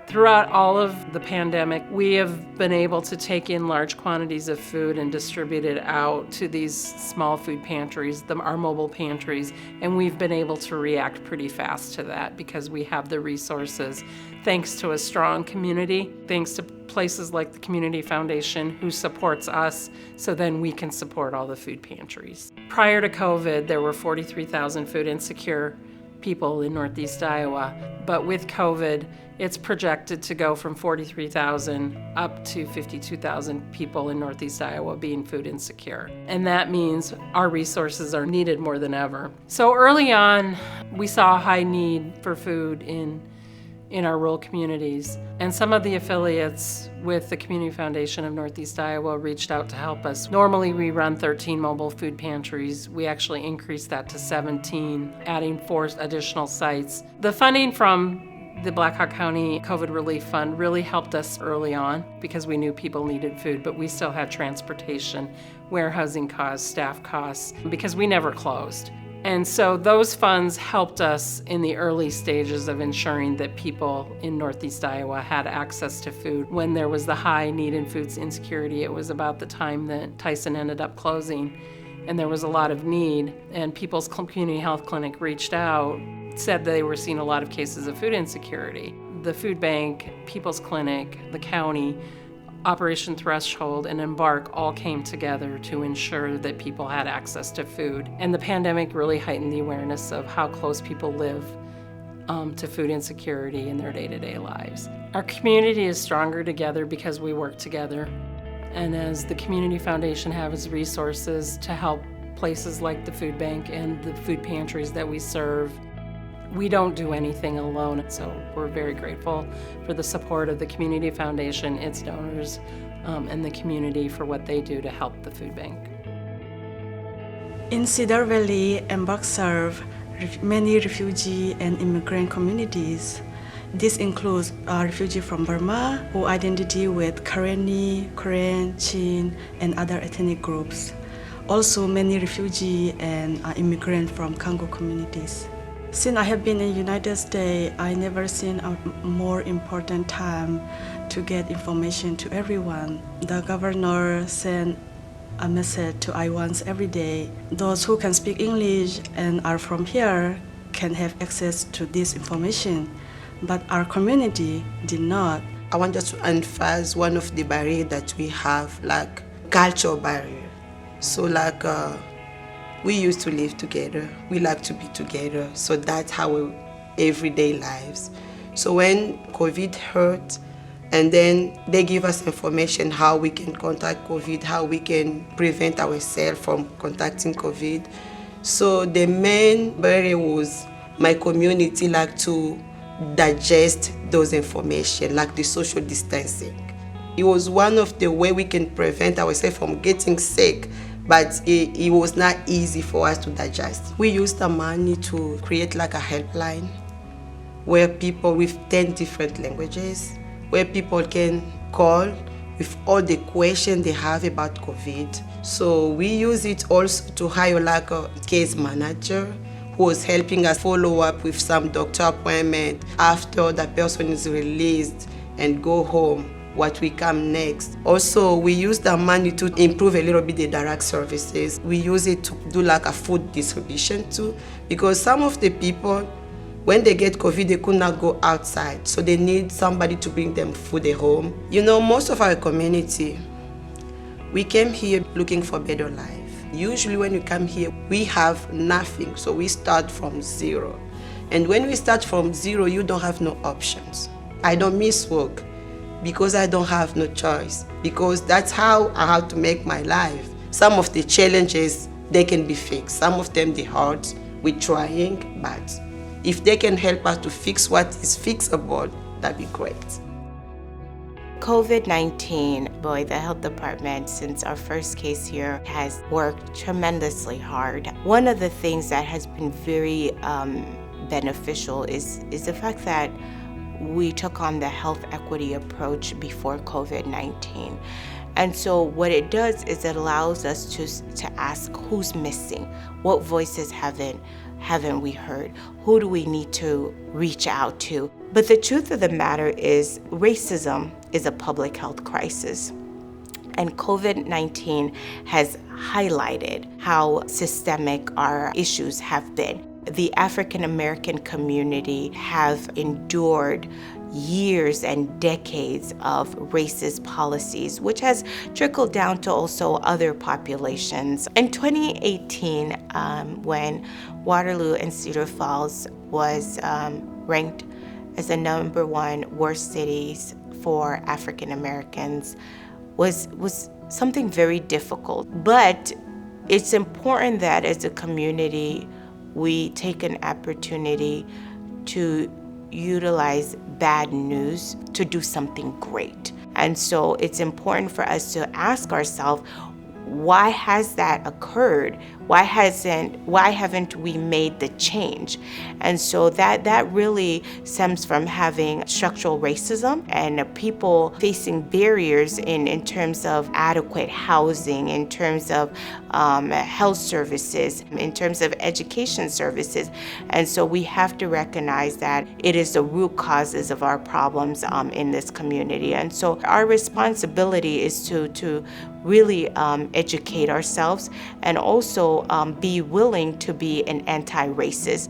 Throughout all of the pandemic, we have been able to take in large quantities of food and distribute it out to these small food pantries, our mobile pantries, and we've been able to react pretty fast to that because we have the resources, thanks to a strong community, thanks to places like the Community Foundation who supports us, so then we can support all the food pantries. Prior to COVID, there were 43,000 food insecure people in Northeast Iowa, but with COVID, it's projected to go from 43,000 up to 52,000 people in Northeast Iowa being food insecure. And that means our resources are needed more than ever. So early on, we saw a high need for food in our rural communities. And some of the affiliates with the Community Foundation of Northeast Iowa reached out to help us. Normally we run 13 mobile food pantries. We actually increased that to 17, adding 4 additional sites. The funding from the Blackhawk County COVID Relief Fund really helped us early on because we knew people needed food, but we still had transportation, warehousing costs, staff costs, because we never closed. And so those funds helped us in the early stages of ensuring that people in Northeast Iowa had access to food. When there was the high need in food insecurity, it was about the time that Tyson ended up closing, and there was a lot of need, and People's Community Health Clinic reached out, said they were seeing a lot of cases of food insecurity. The food bank, People's Clinic, the county, Operation Threshold, and Embark all came together to ensure that people had access to food. And the pandemic really heightened the awareness of how close people live to food insecurity in their day-to-day lives. Our community is stronger together because we work together. And as the Community Foundation has resources to help places like the food bank and the food pantries that we serve, we don't do anything alone. So we're very grateful for the support of the Community Foundation, its donors, and the community for what they do to help the food bank. In Cedar Valley, Embark serve many refugee and immigrant communities. This includes refugees from Burma who identify with Karenni, Korean, Chin, and other ethnic groups. Also many refugees and immigrants from Congo communities. Since I have been in the United States, I never seen a more important time to get information to everyone. The governor sent a message to Iowans every day. Those who can speak English and are from here can have access to this information, but our community did not. I want just to emphasize one of the barriers that we have, like cultural barrier. So we used to live together. We like to be together. So that's our everyday lives. So when COVID hurt, and then they give us information how we can contact COVID, how we can prevent ourselves from contacting COVID. So the main barrier was my community like to digest those information, like the social distancing. It was one of the way we can prevent ourselves from getting sick, but it was not easy for us to digest. We used the money to create like a helpline where people with 10 different languages, where people can call with all the questions they have about COVID. So we use it also to hire like a case manager who was helping us follow up with some doctor appointment after the person is released and go home. What we come next. Also, we use the money to improve a little bit the direct services. We use it to do like a food distribution too, because some of the people, when they get COVID, they could not go outside, so they need somebody to bring them food at home. You know, most of our community, we came here looking for better life. Usually when we come here, we have nothing, so we start from zero. And when we start from zero, you don't have no options. I don't miss work, because I don't have no choice, because that's how I have to make my life. Some of the challenges, they can be fixed. Some of them, they're hard. We're trying, but if they can help us to fix what is fixable, that'd be great. COVID-19, boy, the health department, since our first case here, has worked tremendously hard. One of the things that has been very beneficial is the fact that we took on the health equity approach before COVID-19. And so what it does is it allows us to ask who's missing, what voices haven't we heard, who do we need to reach out to. But the truth of the matter is racism is a public health crisis. And COVID-19 has highlighted how systemic our issues have been. The African American community have endured years and decades of racist policies, which has trickled down to also other populations. In 2018, when Waterloo and Cedar Falls was ranked as the #1 worst cities for African Americans, was something very difficult. But it's important that as a community, we take an opportunity to utilize bad news to do something great. And so it's important for us to ask ourselves, why has that occurred? Why haven't we made the change? And so that really stems from having structural racism and people facing barriers in terms of adequate housing, in terms of health services, in terms of education services. And so we have to recognize that it is the root causes of our problems in this community. And so our responsibility is to really educate ourselves and also be willing to be an anti-racist.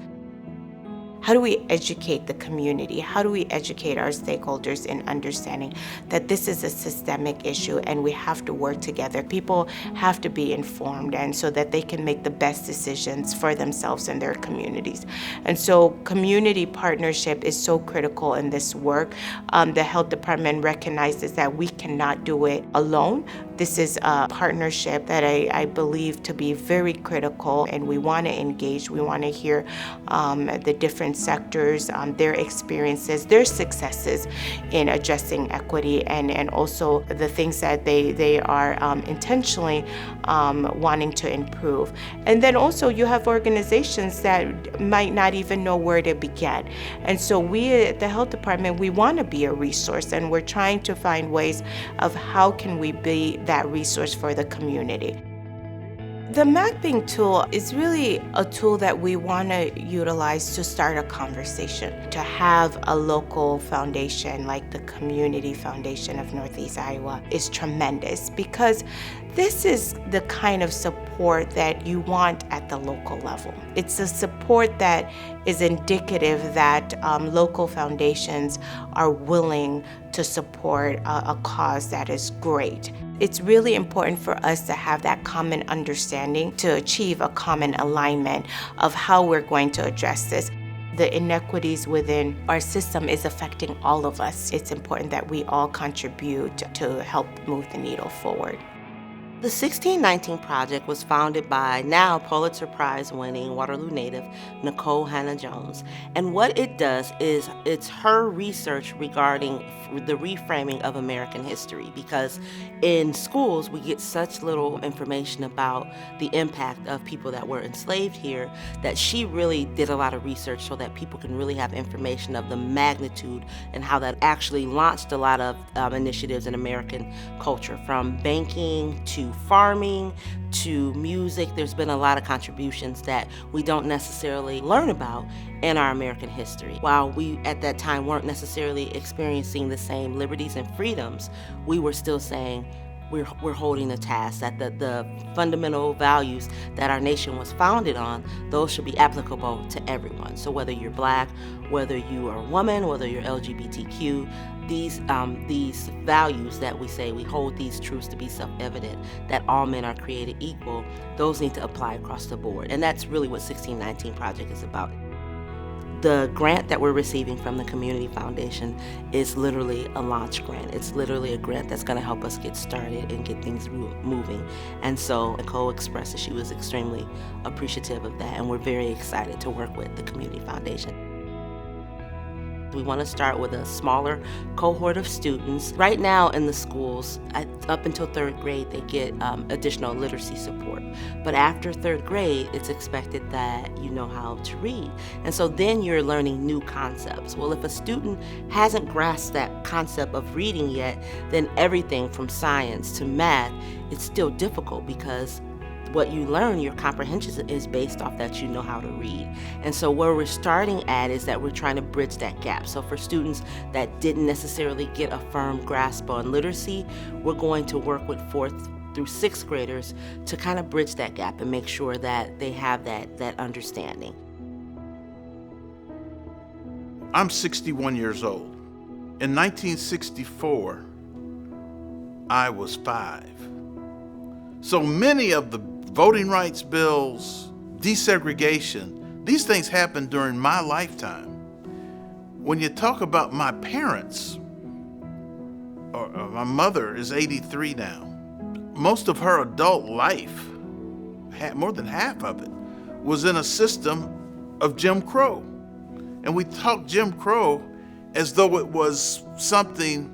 How do we educate the community? How do we educate our stakeholders in understanding that this is a systemic issue and we have to work together? People have to be informed, and so that they can make the best decisions for themselves and their communities. And so community partnership is so critical in this work. The health department recognizes that we cannot do it alone. This is a partnership that I believe to be very critical, and we want to engage. We want to hear the different sectors, their experiences, their successes in addressing equity, and also the things that they are intentionally wanting to improve. And then also you have organizations that might not even know where to begin. And so we at the health department, we want to be a resource, and we're trying to find ways of how can we be that resource for the community. The mapping tool is really a tool that we want to utilize to start a conversation. To have a local foundation like the Community Foundation of Northeast Iowa is tremendous, because this is the kind of support that you want at the local level. It's a support that is indicative that local foundations are willing to support a cause that is great. It's really important for us to have that common understanding to achieve a common alignment of how we're going to address this. The inequities within our system is affecting all of us. It's important that we all contribute to help move the needle forward. The 1619 Project was founded by now Pulitzer Prize-winning Waterloo native Nicole Hannah-Jones. And what it does is it's her research regarding the reframing of American history, because in schools we get such little information about the impact of people that were enslaved here, that she really did a lot of research so that people can really have information of the magnitude and how that actually launched a lot of initiatives in American culture, from banking to farming to music. There's been a lot of contributions that we don't necessarily learn about in our American history. While we at that time weren't necessarily experiencing the same liberties and freedoms, we were still saying we're holding a task, that the fundamental values that our nation was founded on, those should be applicable to everyone. So whether you're Black, whether you are a woman, whether you're LGBTQ, these values that we say, we hold these truths to be self-evident, that all men are created equal, those need to apply across the board. And that's really what 1619 Project is about. The grant that we're receiving from the Community Foundation is literally a launch grant. It's literally a grant that's going to help us get started and get things moving. And so Nicole expressed that she was extremely appreciative of that, and we're very excited to work with the Community Foundation. We want to start with a smaller cohort of students. Right now in the schools, up until third grade, they get additional literacy support. But after third grade, it's expected that you know how to read. And so then you're learning new concepts. Well, if a student hasn't grasped that concept of reading yet, then everything from science to math, it's still difficult because what you learn, your comprehension is based off that you know how to read. And so where we're starting at is that we're trying to bridge that gap. So for students that didn't necessarily get a firm grasp on literacy, we're going to work with 4th through 6th graders to kind of bridge that gap and make sure that they have that understanding. I'm 61 years old. In 1964, I was 5. So many of the voting rights bills, desegregation, these things happened during my lifetime. When you talk about my parents, or my mother is 83 now. Most of her adult life, more than half of it, was in a system of Jim Crow. And we talk Jim Crow as though it was something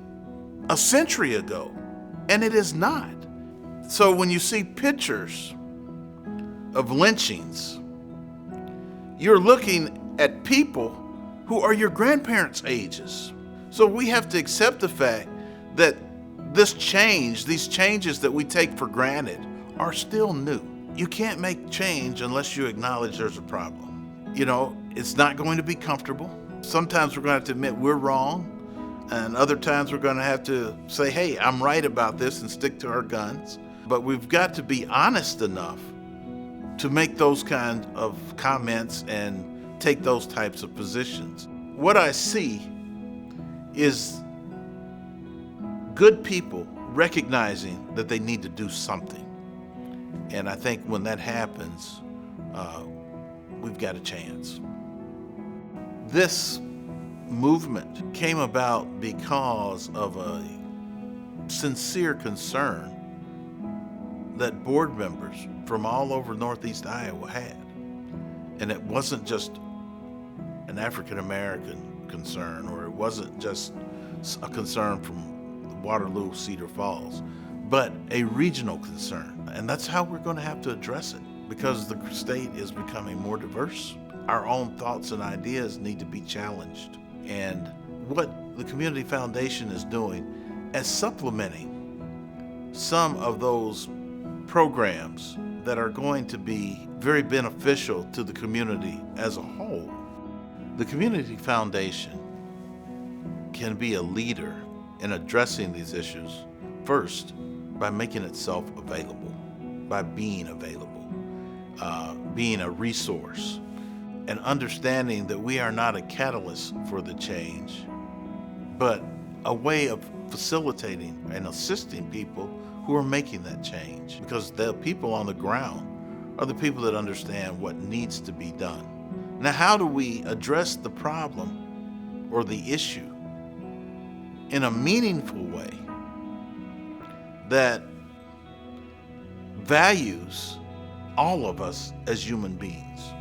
a century ago, and it is not. So when you see pictures of lynchings, you're looking at people who are your grandparents' ages. So we have to accept the fact that this change, these changes that we take for granted, are still new. You can't make change unless you acknowledge there's a problem. You know, it's not going to be comfortable. Sometimes we're going to have to admit we're wrong, and other times we're going to have to say, hey, I'm right about this, and stick to our guns. But we've got to be honest enough to make those kind of comments and take those types of positions. What I see is good people recognizing that they need to do something. And I think when that happens, we've got a chance. This movement came about because of a sincere concern that board members from all over Northeast Iowa had. And it wasn't just an African American concern, or it wasn't just a concern from Waterloo, Cedar Falls, but a regional concern. And that's how we're going to have to address it, because the state is becoming more diverse. Our own thoughts and ideas need to be challenged. And what the Community Foundation is doing is supplementing some of those programs that are going to be very beneficial to the community as a whole. The Community Foundation can be a leader in addressing these issues, first by making itself available, by being available, being a resource, and understanding that we are not a catalyst for the change, but a way of facilitating and assisting people who are making that change, because the people on the ground are the people that understand what needs to be done. Now, how do we address the problem or the issue in a meaningful way that values all of us as human beings?